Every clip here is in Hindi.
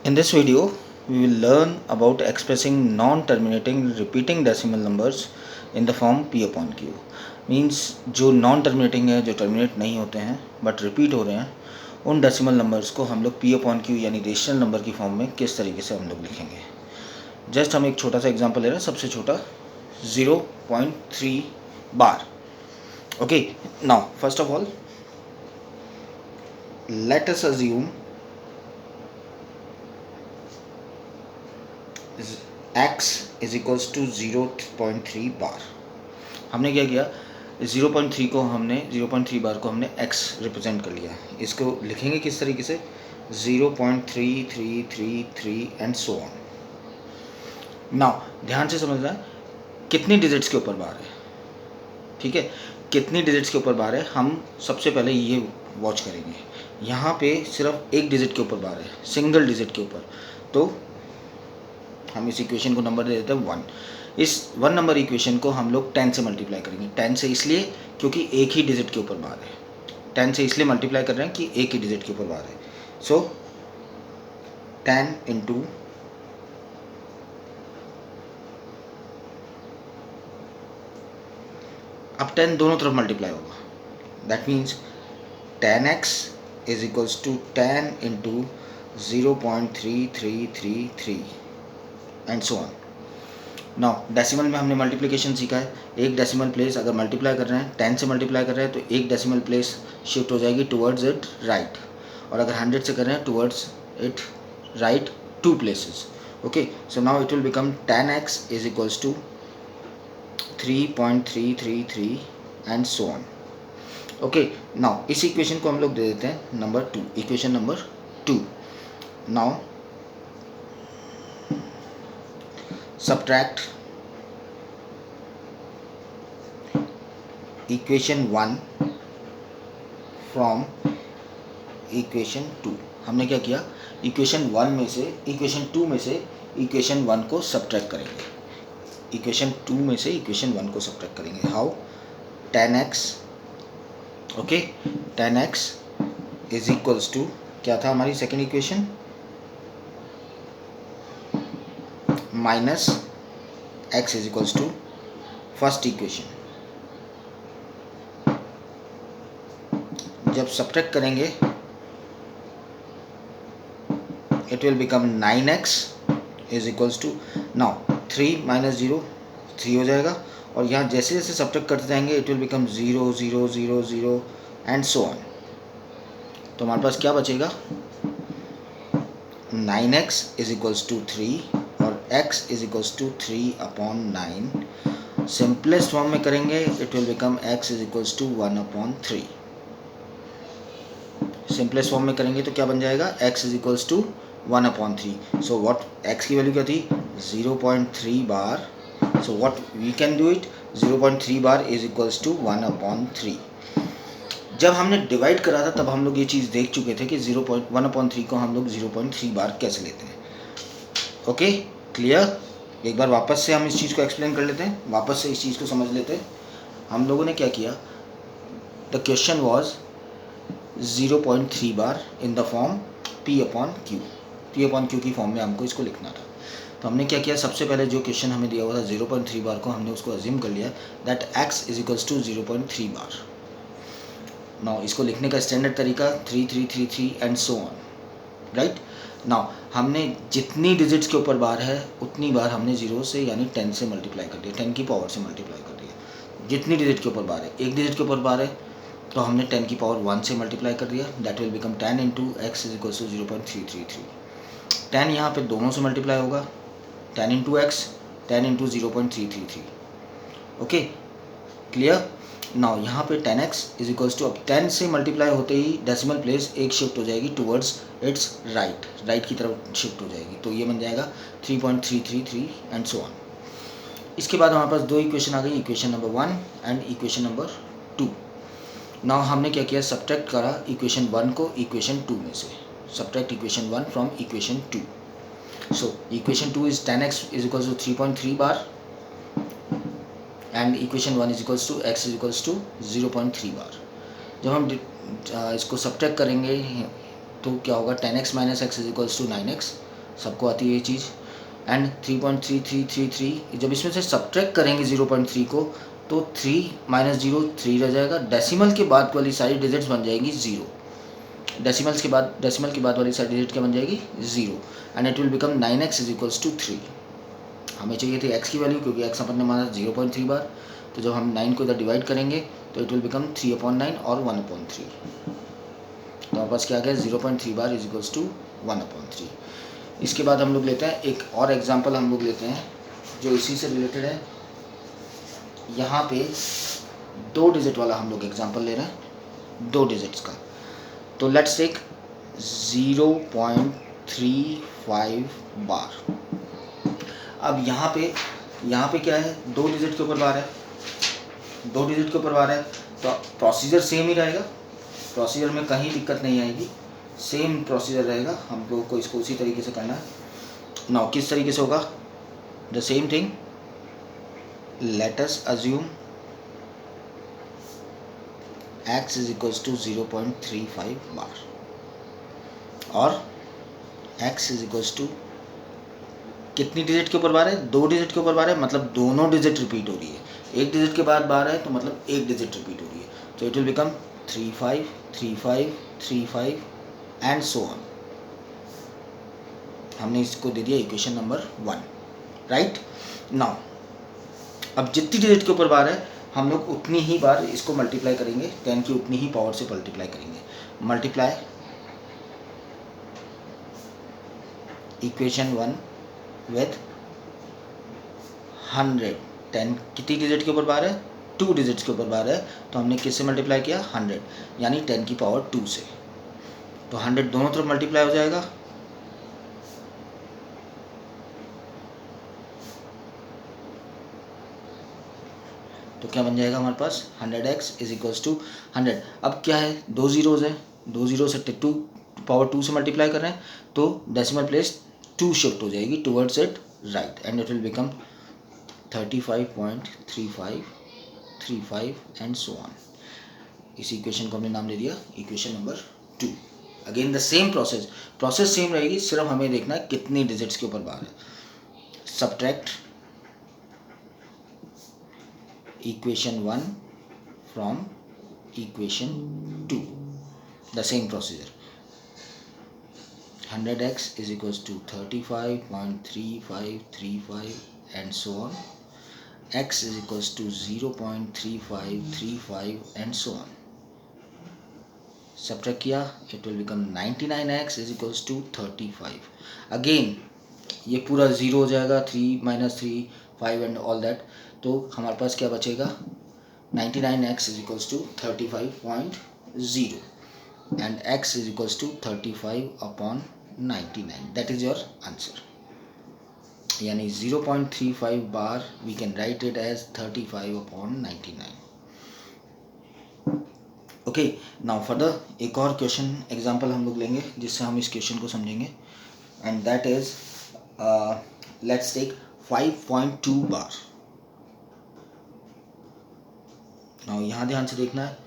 In this video, we will learn about expressing non-terminating repeating decimal numbers in the form p upon q. Means जो नॉन टर्मिनेटिंग है, जो टर्मिनेट नहीं होते हैं बट रिपीट हो रहे हैं, उन डेसिमल नंबर्स को हम लोग p अपॉन q यानी रेशनल नंबर की फॉर्म में किस तरीके से हम लोग लिखेंगे. जस्ट हम एक छोटा सा एग्जांपल ले रहे हैं. सबसे छोटा 0.3 bar. Okay, now first of all let us assume x is equals to 0.3 bar. हमने क्या किया, 0.3 को हमने 0.3 बार को हमने x रिप्रेजेंट कर लिया. इसको लिखेंगे किस तरीके से, 0.3333 एंड सो ऑन. नाउ ध्यान से समझना है कितनी डिजिट्स के ऊपर बार है. ठीक है, कितनी डिजिट्स के ऊपर बार है हम सबसे पहले ये वॉच करेंगे. यहाँ पे सिर्फ एक डिजिट के ऊपर बार है, सिंगल डिजिट के ऊपर. तो हम इस इक्वेशन को नंबर दे देते हैं 1. इस 1 नंबर इक्वेशन को हम लोग 10 से मल्टीप्लाई करेंगे. 10 से इसलिए क्योंकि एक ही डिजिट के ऊपर बार है. 10 से इसलिए मल्टीप्लाई कर रहे हैं कि एक ही डिजिट के ऊपर बार है. सो 10 इंटू अब 10 दोनों तरफ मल्टीप्लाई होगा. That means 10x is equals to 10 into 0.3333 and so on. Now decimal में हमने मल्टीप्लिकेशन सीखा है. एक डेसिमल प्लेस अगर मल्टीप्लाई कर रहे हैं, 10 से मल्टीप्लाई कर रहे हैं, तो एक डेसिमल प्लेस शिफ्ट हो जाएगी टुवर्ड्स इट राइट. और अगर 100 से कर रहे हैं towards it right 2 places. Okay, so now it will become 10x is equals to 3.333 and so on. Okay, now इस इक्वेशन को हम लोग दे देते हैं नंबर 2, इक्वेशन नंबर 2. नाउ subtract equation 1 from equation 2. हमने क्या किया, इक्वेशन 1 में से इक्वेशन 2 में से इक्वेशन 1 को सब्ट्रैक्ट करेंगे. इक्वेशन 2 में से इक्वेशन 1 को सब्ट्रैक्ट करेंगे. How, 10x. Okay, 10x is equals to क्या था हमारी second equation, minus x is equals to first equation. जब सब्ट्रैक्ट करेंगे it will become 9x is equals to, now 3 minus 0 3 हो जाएगा. और यहाँ जैसे जैसे सब्ट्रैक्ट करते जाएंगे it will become 0 0 0 0 and so on. तो हमारे पास क्या बचेगा, 9x इज इक्वल्स टू 3 और x is equals to 3 upon 9. Simplest form में करेंगे it will become x is equals to 1 upon 3. Simplest form में करेंगे तो क्या बन जाएगा, x is equals to 1 upon 3. So what x की वैल्यू क्या थी, 0.3 bar. So what we can do it, 0.3 bar is equals to 1 upon 3. जब हमने डिवाइड करा था तब हम लोग ये चीज़ देख चुके थे कि 0.1 अपॉन 3 को हम लोग 0.3 बार कैसे लेते हैं. Okay, clear. एक बार वापस से हम इस चीज़ को एक्सप्लेन कर लेते हैं, वापस से इस चीज़ को समझ लेते हैं. हम लोगों ने क्या किया, the question was 0.3 bar in the form p upon q. p upon q की फॉर्म में हमको इसको लिखना था. तो हमने क्या किया, सबसे पहले जो क्वेश्चन हमें दिया हुआ था 0.3 बार को हमने उसको अज्यूम कर लिया that x is equals to 0.3 bar. Now इसको लिखने का स्टैंडर्ड तरीका 3333 and so on, right. Now हमने जितनी डिजिट्स के ऊपर बार है उतनी बार हमने 0 से यानी 10 से मल्टीप्लाई कर दिया, 10 की पावर से मल्टीप्लाई कर दिया. जितनी डिजिट के ऊपर बार है, एक डिजिट के ऊपर बार है तो हमने 10 की पावर 1 से मल्टीप्लाई कर दिया. That will become 10 into X is equals to 0.333. 10 यहाँ पे दोनों से मल्टीप्लाई होगा, 10 into X, 10 into 0.333. Okay, clear. Now यहाँ पे 10x इज इक्वल्स टू, अब 10 से मल्टीप्लाई होते ही डेसिमल प्लेस एक शिफ्ट हो जाएगी टुवर्ड्स इट्स राइट, राइट की तरफ शिफ्ट हो जाएगी. तो ये बन जाएगा 3.333 एंड सो ऑन. इसके बाद हमारे पास दो इक्वेशन आ गई, equation number 1 and equation number 2. Now हमने क्या किया, सब्ट्रैक्ट करा इक्वेशन 1 को इक्वेशन 2 में से. Subtract equation 1 from equation 2. So equation 2 is 10x is equals to 3.3 bar and equation 1 is equals to x is equals to 0.3 bar. जब हम इसको सब्ट्रैक्ट करेंगे तो क्या होगा, 10x minus X is equals to 9x. सबको आती है ये चीज़। एंड 3.3333, जब इसमें से सब्ट्रैक्ट करेंगे 0.3 को तो 3 - 0 3 रह जाएगा। डेसिमल के बाद वाली सारी डिजिट्स बन जाएगी 0। डेसिमल के बाद वाली सारी डिजिट क्या बन जाएगी 0। And it will become 9x = 3। हमें चाहिए थी x की वैल्यू, क्योंकि x अपन ने माना 0.3 बार, तो जब हम 9 को इधर डिवाइड करेंगे तो इट विल बिकम 3/9 और 1/3। तो हमारे पास क्या आ गया 0.3 बार = 1/3। इसके बाद हम लोग लेते हैं एक और एग्जांपल, हम लोग लेते हैं जो इसी से रिलेटेड है। यहाँ पे 2 डिजिट वाला हम लोग एग्जांपल ले रहे हैं, 2 डिजिट्स का। तो लेट्स टेक 0.35 बार। अब यहाँ पे क्या है, 2 डिजिट के ऊपर बार है, 2 डिजिट के ऊपर बार है, तो प्रोसीजर सेम ही रहेगा, प्रोसीजर में कहीं दिक्कत नहीं आएगी, सेम प्रोसीजर रहेगा। हम लोग को इसको उसी तरीके से करना है। नाउ किस तरीके से होगा, the same thing, late us assume x = 0.35 बार और x = कितनी डिजिट के ऊपर बार है, 2 डिजिट के ऊपर बार है, मतलब दोनों डिजिट रिपीट हो रही है। एक डिजिट के बाद बार है तो मतलब एक डिजिट रिपीट हो रही है, तो it will become 35 35 35 and so on. हमने इसको दे दिया इक्वेशन नंबर 1, राइट। नाउ अब जितनी डिजिट के ऊपर बार है हम लोग उतनी ही बार इसको मल्टीप्लाई करेंगे, 10 की उतनी ही पावर से मल्टीप्लाई करेंगे। Multiply equation 1 with 100। 10 कितनी डिजिट के ऊपर बार है, 2 डिजिट्स के ऊपर बार है, तो हमने किससे मल्टीप्लाई किया 100, यानी 10 की पावर 2 से। तो 100 दोनों तरफ मल्टीप्लाई हो जाएगा, तो क्या बन जाएगा हमारे पास 100x = 100। अब क्या है, 2 ज़ीरोज़ है, 2 ज़ीरो से 2 पावर 2 से मल्टीप्लाई कर रहे हैं, तो डेसिमल प्लेस 2 शिफ्ट हो जाएगी towards it, right, and it will become 35.3535 and so on. इस इक्वेशन को हमने नाम दे दिया equation number 2। Again the same process same रहेगी, सिर्फ हमें देखना है कितनी डिजिट्स के ऊपर बार है। Subtract equation 1 from equation 2, the same procedure, 100x = 35.3535 and so on, x = 0.3535 and so on. Subtract किया, it will become 99x = 35. Again ये पूरा 0 हो जाएगा, 3 - 3 5 and all that, तो हमारे पास क्या बचेगा 99x = 35.0 and x = 35/99, that is your answer। यानी 0.35 बार we can write it as 35/99। Okay, now further एक और क्वेश्चन एग्जांपल हम लोग लेंगे जिससे हम इस क्वेश्चन को समझेंगे, and that is let's take 5.2 bar. Now यहाँ ध्यान से देखना है,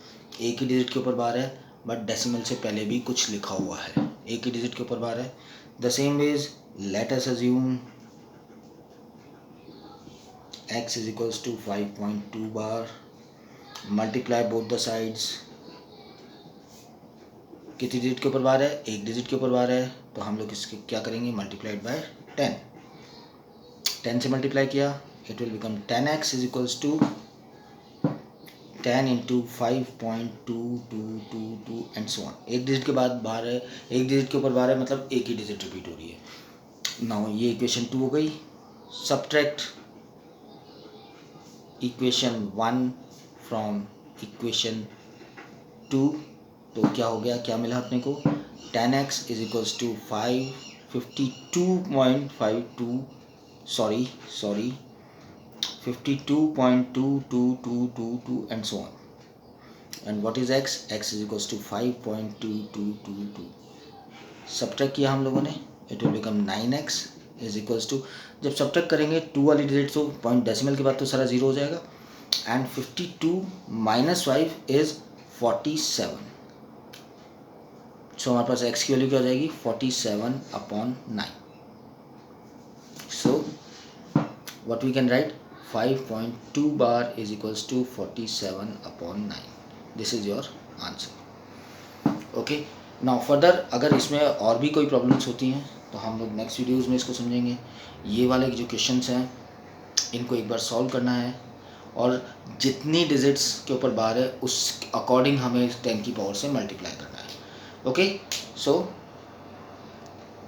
एक ही डिजिट के ऊपर बार है, बट डेसिमल से पहले भी कुछ लिखा हुआ है, एक ही डिजिट के ऊपर बार है। The same ways let us assume x = 5.2 bar, multiply both the sides. कितनी डिजिट के ऊपर बार है, एक डिजिट के ऊपर बार है, तो हम लोग इसके क्या करेंगे मल्टीप्लाइड बाय 10। 10 से मल्टीप्लाई किया, it will become 10x = 10 × 5.2222 and so on. एक डिजिट के बाद बार है, एक डिजिट के ऊपर बार है, मतलब एक ही डिजिट रिपीट हो रही है। नाउ ये इक्वेशन 2 हो गई। सब्ट्रैक्ट इक्वेशन 1 फ्रॉम इक्वेशन 2, तो क्या हो गया, क्या मिला अपने को 10x = 52.52 sorry 52.2222 and so on. And what is x? X = 5.2222. Subtract किया हम लोगों ने, इट विल बिकम 9x = जब सब्ट्रैक्ट करेंगे 2 वाली डिजिट तो पॉइंट डेसिमल के बाद तो सारा 0 हो जाएगा, एंड 52 - 5 इज 47। सो हमारे पास x की वैल्यू क्या हो जाएगी 47/9। what we can write 5.2 bar is equals to 47/9. This is your answer. Okay, now further अगर इसमें और भी कोई प्रॉब्लम्स होती हैं तो हम लोग नेक्स्ट वीडियोज़ में इसको समझेंगे। ये वाले जो क्वेश्चंस हैं इनको एक बार सॉल्व करना है और जितनी डिजिट्स के ऊपर बार है उस अकॉर्डिंग हमें 10 की पावर से मल्टीप्लाई करना है। ओके, सो